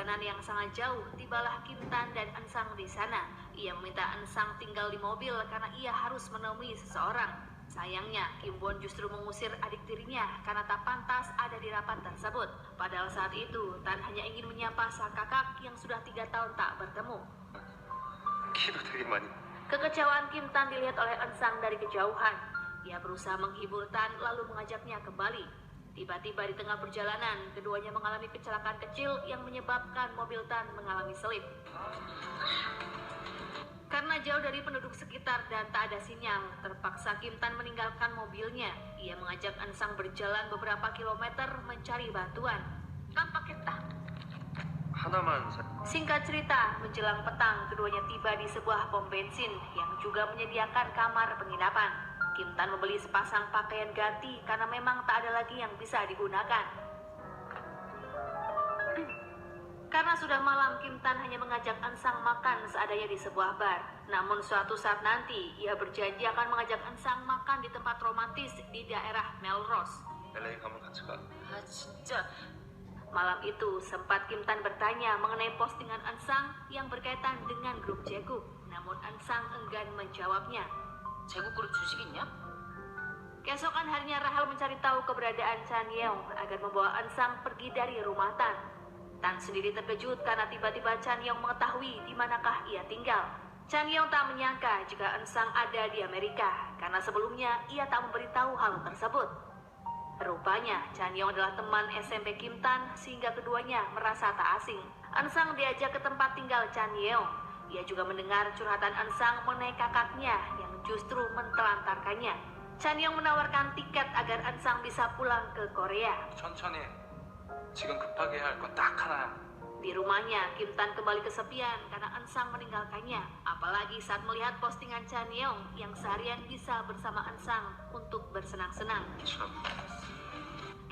perjalanan yang sangat jauh, tibalah Kim Tan dan Eun-sang di sana. Ia meminta Eun-sang tinggal di mobil karena ia harus menemui seseorang. Sayangnya, Kim Won justru mengusir adik tirinya karena tak pantas ada di rapat tersebut. Padahal saat itu, Tan hanya ingin menyapa sang kakak yang sudah 3 tahun tak bertemu. Kekecewaan Kim Tan dilihat oleh Eun-sang dari kejauhan. Ia berusaha menghibur Tan lalu mengajaknya kembali. Tiba-tiba di tengah perjalanan, keduanya mengalami kecelakaan kecil yang menyebabkan mobil Tan mengalami selip. Karena jauh dari penduduk sekitar dan tak ada sinyal, terpaksa Kim Tan meninggalkan mobilnya. Ia mengajak Eun-sang berjalan beberapa kilometer mencari bantuan. Singkat cerita, menjelang petang, keduanya tiba di sebuah pom bensin yang juga menyediakan kamar penginapan. Kim Tan membeli sepasang pakaian ganti karena memang tak ada lagi yang bisa digunakan. Karena sudah malam, Kim Tan hanya mengajak Eun-sang makan seadanya di sebuah bar. Namun suatu saat nanti, ia berjanji akan mengajak Eun-sang makan di tempat romantis di daerah Melrose. Malam itu, sempat Kim Tan bertanya mengenai postingan Eun-sang yang berkaitan dengan grup Jaeguk. Namun Eun-sang enggan menjawabnya. Keesokan harinya, Rahel mencari tahu keberadaan Chan Yeong agar membawa Eun-sang pergi dari rumah Tan. Tan sendiri terkejut karena tiba-tiba Chan Yeong mengetahui di manakah ia tinggal. Chan Yeong tak menyangka jika Eun-sang ada di Amerika, karena sebelumnya ia tak memberitahu hal tersebut. Rupanya, Chan Yeong adalah teman SMP Kim Tan sehingga keduanya merasa tak asing. Eun-sang diajak ke tempat tinggal Chan Yeong. Ia juga mendengar curhatan Eun-sang mengenai kakaknya yang justru mentelantarkannya. Chan Yeong menawarkan tiket agar Eun-sang bisa pulang ke Korea. Di rumahnya, Kim Tan kembali kesepian karena Eun-sang meninggalkannya. Apalagi saat melihat postingan Chan Yeong yang seharian bisa bersama Eun-sang untuk bersenang-senang.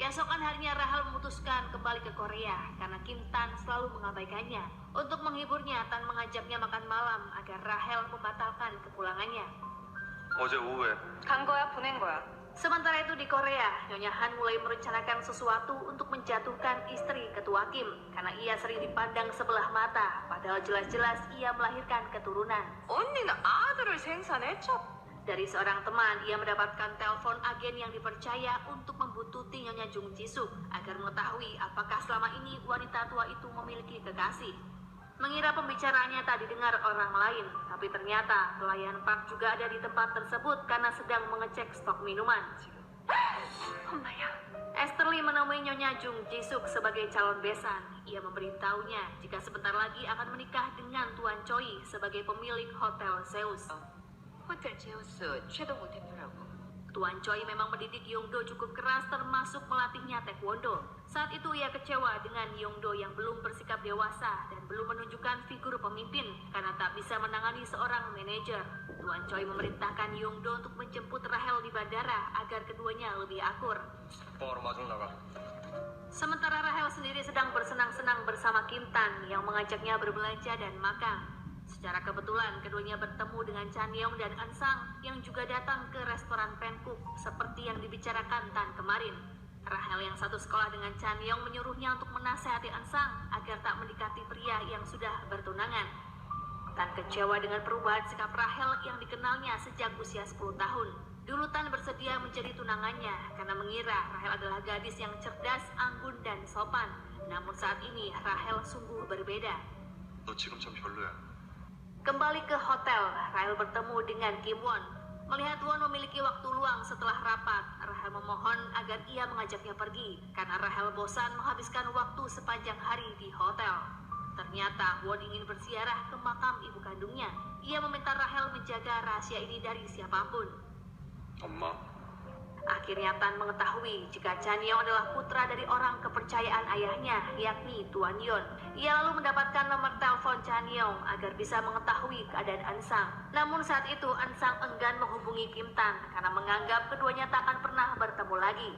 Keesokan harinya, Rahel memutuskan kembali ke Korea karena Kim Tan selalu mengabaikannya. Untuk menghiburnya, Tan mengajaknya makan malam agar Rahel membatalkan kepulangannya. Sementara itu di Korea, Nyonya Han mulai merencanakan sesuatu untuk menjatuhkan istri ketua Kim karena ia sering dipandang sebelah mata, padahal jelas-jelas ia melahirkan keturunan. Dari seorang teman, ia mendapatkan telepon agen yang dipercaya untuk membuntuti Nyonya Jung Ji-suk agar mengetahui apakah selama ini wanita tua itu memiliki kekasih. Mengira pembicaraannya tak didengar orang lain, tapi ternyata pelayan Park juga ada di tempat tersebut karena sedang mengecek stok minuman. Esther Lee menemui Nyonya Jung Ji-suk sebagai calon besan. Ia memberitahunya jika sebentar lagi akan menikah dengan Tuan Choi sebagai pemilik Hotel Zeus. Tuan Choi memang mendidik Yongdo cukup keras, termasuk melatihnya taekwondo. Saat itu ia kecewa dengan Yongdo yang belum bersikap dewasa dan belum menunjukkan figur pemimpin karena tak bisa menangani seorang manajer. Tuan Choi memerintahkan Yongdo untuk menjemput Rahel di bandara agar keduanya lebih akur. Sementara Rahel sendiri sedang bersenang-senang bersama Kim Tan yang mengajaknya berbelanja dan makan. Secara kebetulan, keduanya bertemu dengan Chan Yeong dan Eun-sang yang juga datang ke restoran Pankuk seperti yang dibicarakan Tan kemarin. Rahel yang satu sekolah dengan Chan Yeong menyuruhnya untuk menasehati Eun-sang agar tak mendekati pria yang sudah bertunangan. Tan kecewa dengan perubahan sikap Rahel yang dikenalnya sejak usia 10 tahun. Dulu Tan bersedia menjadi tunangannya karena mengira Rahel adalah gadis yang cerdas, anggun, dan sopan. Namun saat ini Rahel sungguh berbeda. Kembali ke hotel, Rahel bertemu dengan Kim Won. Melihat Won memiliki waktu luang setelah rapat, Rahel memohon agar ia mengajaknya pergi karena Rahel bosan menghabiskan waktu sepanjang hari di hotel. Ternyata Won ingin berziarah ke makam ibu kandungnya. Ia meminta Rahel menjaga rahasia ini dari siapapun. Akhirnya Tan mengetahui jika Chan Yeong adalah putra dari orang kepercayaan ayahnya, yakni Tuan Yeon. Ia lalu mendapatkan nomor telepon Chan Yeong agar bisa mengetahui keadaan Eun-sang. Namun saat itu Eun-sang enggan menghubungi Kim Tan karena menganggap keduanya tak akan pernah bertemu lagi.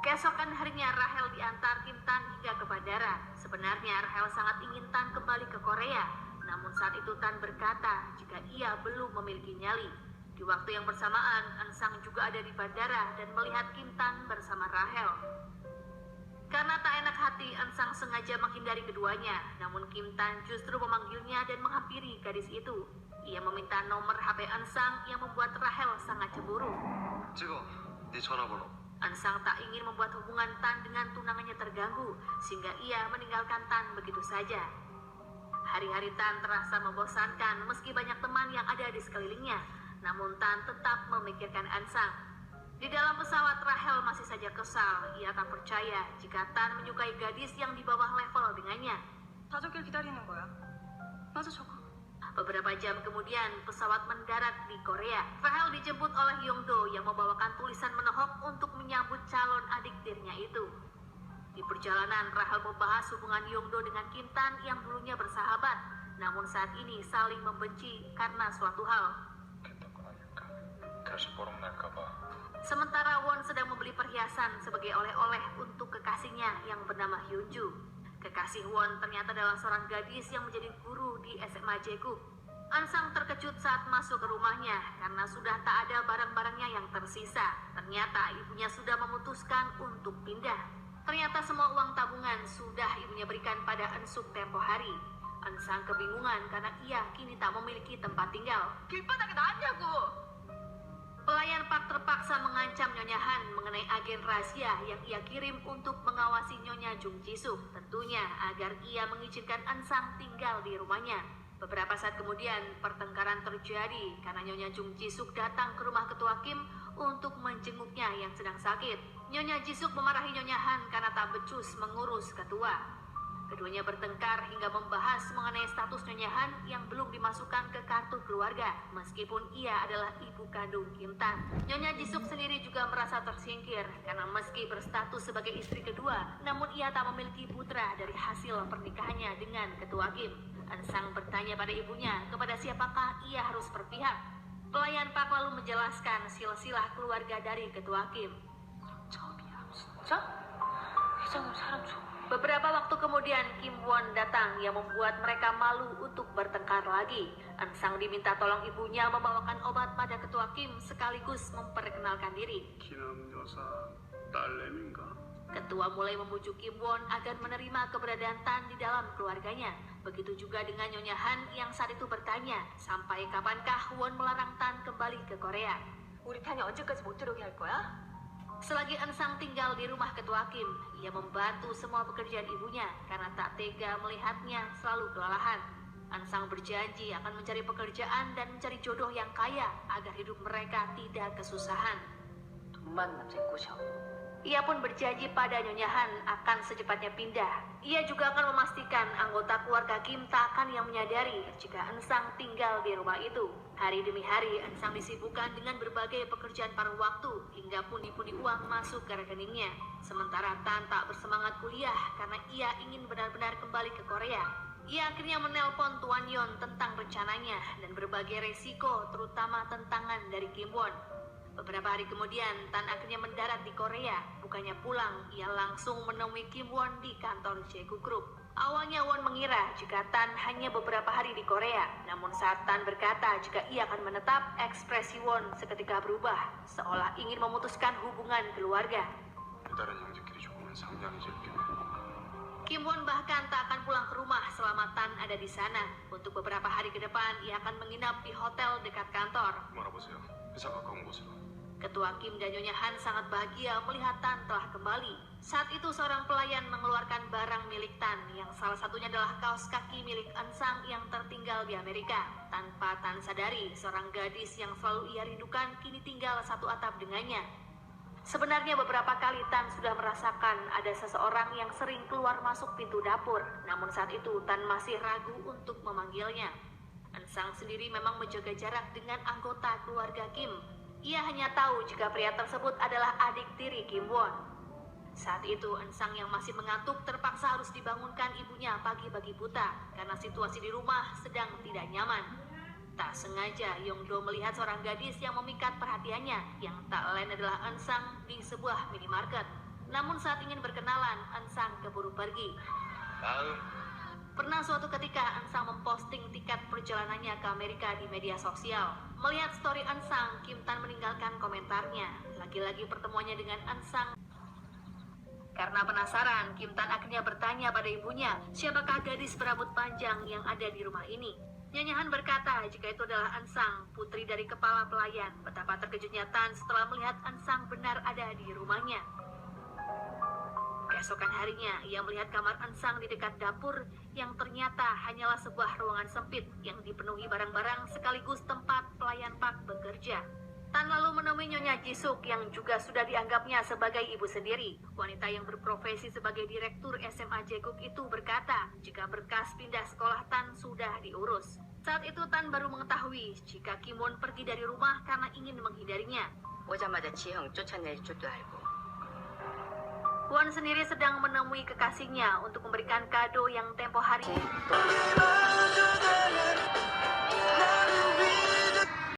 Keesokan harinya Rahel diantar Kim Tan hingga ke bandara. Sebenarnya Rahel sangat ingin Tan kembali ke Korea. Namun saat itu Tan berkata jika ia belum memiliki nyali. Di waktu yang bersamaan, Eun-sang juga ada di bandara dan melihat Kim Tan bersama Rahel. Karena tak enak hati, Ansang sengaja menghindari keduanya. Namun Kim Tan justru memanggilnya dan menghampiri gadis itu. Ia meminta nomor HP Ansang yang membuat Rahel sangat cemburu. 찍어, 네 전화번호. Ansang tak ingin membuat hubungan Tan dengan tunangannya terganggu, sehingga ia meninggalkan Tan begitu saja. Hari-hari Tan terasa membosankan meski banyak teman yang ada di sekelilingnya. Namun Tan tetap memikirkan Ansang. Di dalam pesawat, Rahel masih saja kesal. Ia tak percaya jika Tan menyukai gadis yang di bawah level dengannya. 가족을 기다리는 거야. 맞아, 저거. Beberapa jam kemudian, pesawat mendarat di Korea. Rahel dijemput oleh Yongdo yang membawakan tulisan menohok untuk menyambut calon adik tirinya itu. Di perjalanan, Rahel membahas hubungan Yongdo dengan Kim Tan yang dulunya bersahabat. Namun saat ini saling membenci karena suatu hal. 결식 보름 날까봐. Sementara Won sedang membeli perhiasan sebagai oleh-oleh untuk kekasihnya yang bernama Hyunju. Kekasih Won ternyata adalah seorang gadis yang menjadi guru di SMA Jegu. Ansang terkejut saat masuk ke rumahnya karena sudah tak ada barang-barangnya yang tersisa. Ternyata ibunya sudah memutuskan untuk pindah. Ternyata semua uang tabungan sudah ibunya berikan pada Ensuk tempo hari. Ansang kebingungan karena ia kini tak memiliki tempat tinggal. 길바닥에 나왔냐고! Pelayan Park terpaksa mengancam Nyonya Han mengenai agen rahasia yang ia kirim untuk mengawasi Nyonya Jung Jisuk. Tentunya agar ia mengizinkan Ansang tinggal di rumahnya. Beberapa saat kemudian pertengkaran terjadi karena Nyonya Jung Jisuk datang ke rumah ketua Kim untuk menjenguknya yang sedang sakit. Nyonya Jisuk memarahi Nyonya Han karena tak becus mengurus ketua. Keduanya bertengkar hingga membahas mengenai status Nyonya Han yang belum dimasukkan ke kartu keluarga, meskipun ia adalah ibu kandung Kim Tan. Nyonya Jisuk sendiri juga merasa tersingkir karena meski berstatus sebagai istri kedua, namun ia tak memiliki putra dari hasil pernikahannya dengan ketua Kim. Ansang bertanya pada ibunya kepada siapakah ia harus berpihak. Pelayan Park lalu menjelaskan silsilah keluarga dari ketua Kim. 처음이야, 진짜? 회장은 사람 좋아. Beberapa waktu kemudian Kim Won datang yang membuat mereka malu untuk bertengkar lagi. Ansang diminta tolong ibunya membawakan obat pada ketua Kim sekaligus memperkenalkan diri. 기남 여사 딸내미인가? Ketua mulai membujuk Kim Won agar menerima keberadaan Tan di dalam keluarganya. Begitu juga dengan Nyonya Han yang saat itu bertanya, sampai kapankah Won melarang Tan kembali ke Korea. 우리 탄이 언제까지 못 들어오게 할 거야? Selagi Ansang tinggal di rumah ketua Kim, ia membantu semua pekerjaan ibunya karena tak tega melihatnya selalu kelelahan. Ansang berjanji akan mencari pekerjaan dan mencari jodoh yang kaya agar hidup mereka tidak kesusahan. 돈 많은 남자 꼬셔. Ia pun berjanji pada Nyonya Han akan secepatnya pindah. Ia juga akan memastikan anggota keluarga Kim tak akan yang menyadari jika Ansang tinggal di rumah itu. Hari demi hari, Ansang disibukkan dengan berbagai pekerjaan paruh waktu hingga pundi-pundi uang masuk ke rekeningnya. Sementara Tan tak bersemangat kuliah karena ia ingin benar-benar kembali ke Korea. Ia akhirnya menelpon Tuan Yon tentang rencananya dan berbagai resiko, terutama tentangan dari Kim Won. Beberapa hari kemudian, Tan akhirnya mendarat di Korea. Bukannya pulang, ia langsung menemui Kim Won di kantor Jegu Group. Awalnya Won mengira jika Tan hanya beberapa hari di Korea. Namun saat Tan berkata jika ia akan menetap, ekspresi Won seketika berubah, seolah ingin memutuskan hubungan keluarga. 다른 형제끼리 조금은 상냥해질 게. Kim Won bahkan tak akan pulang ke rumah selama Tan ada di sana. Untuk beberapa hari ke depan, ia akan menginap di hotel dekat kantor. 말아보세요. 회사 가까운 곳으로. Ketua Kim dan Nyonya Han sangat bahagia melihat Tan telah kembali. Saat itu seorang pelayan mengeluarkan barang milik Tan yang salah satunya adalah kaos kaki milik Ansang yang tertinggal di Amerika. Tanpa Tan sadari, seorang gadis yang selalu ia rindukan kini tinggal satu atap dengannya. Sebenarnya beberapa kali Tan sudah merasakan ada seseorang yang sering keluar masuk pintu dapur. Namun saat itu Tan masih ragu untuk memanggilnya. Ansang sendiri memang menjaga jarak dengan anggota keluarga Kim. Ia hanya tahu jika pria tersebut adalah adik tiri Kim Won. Saat itu Ansang yang masih mengantuk terpaksa harus dibangunkan ibunya pagi-pagi buta karena situasi di rumah sedang tidak nyaman. Tak sengaja Yongdo melihat seorang gadis yang memikat perhatiannya yang tak lain adalah Ansang di sebuah minimarket. Namun saat ingin berkenalan, Ansang keburu pergi. Pernah suatu ketika Ansang memposting tiket perjalanannya ke Amerika di media sosial. Melihat story Ansang, Kim Tan meninggalkan komentarnya. Lagi-lagi pertemuannya dengan Ansang Karena penasaran, Kim Tan akhirnya bertanya pada ibunya, siapakah gadis berambut panjang yang ada di rumah ini. Nyonya Han berkata jika itu adalah Ansang, putri dari kepala pelayan. Betapa terkejutnya Tan setelah melihat Ansang benar ada di rumahnya. Keesokan harinya, ia melihat kamar Ansang di dekat dapur yang ternyata hanyalah sebuah ruangan sempit yang dipenuhi barang-barang sekaligus tempat pelayan Pak bekerja. Tan lalu menemui Nyonya Jisuk yang juga sudah dianggapnya sebagai ibu sendiri. Wanita yang berprofesi sebagai direktur SMA Jaeguk itu berkata jika berkas pindah sekolah Tan sudah diurus. Saat itu Tan baru mengetahui jika Kim Won pergi dari rumah karena ingin menghindarinya. 오자마자 지형 쫓아낼 줄도 알고. Won sendiri sedang menemui kekasihnya untuk memberikan kado yang tempo hari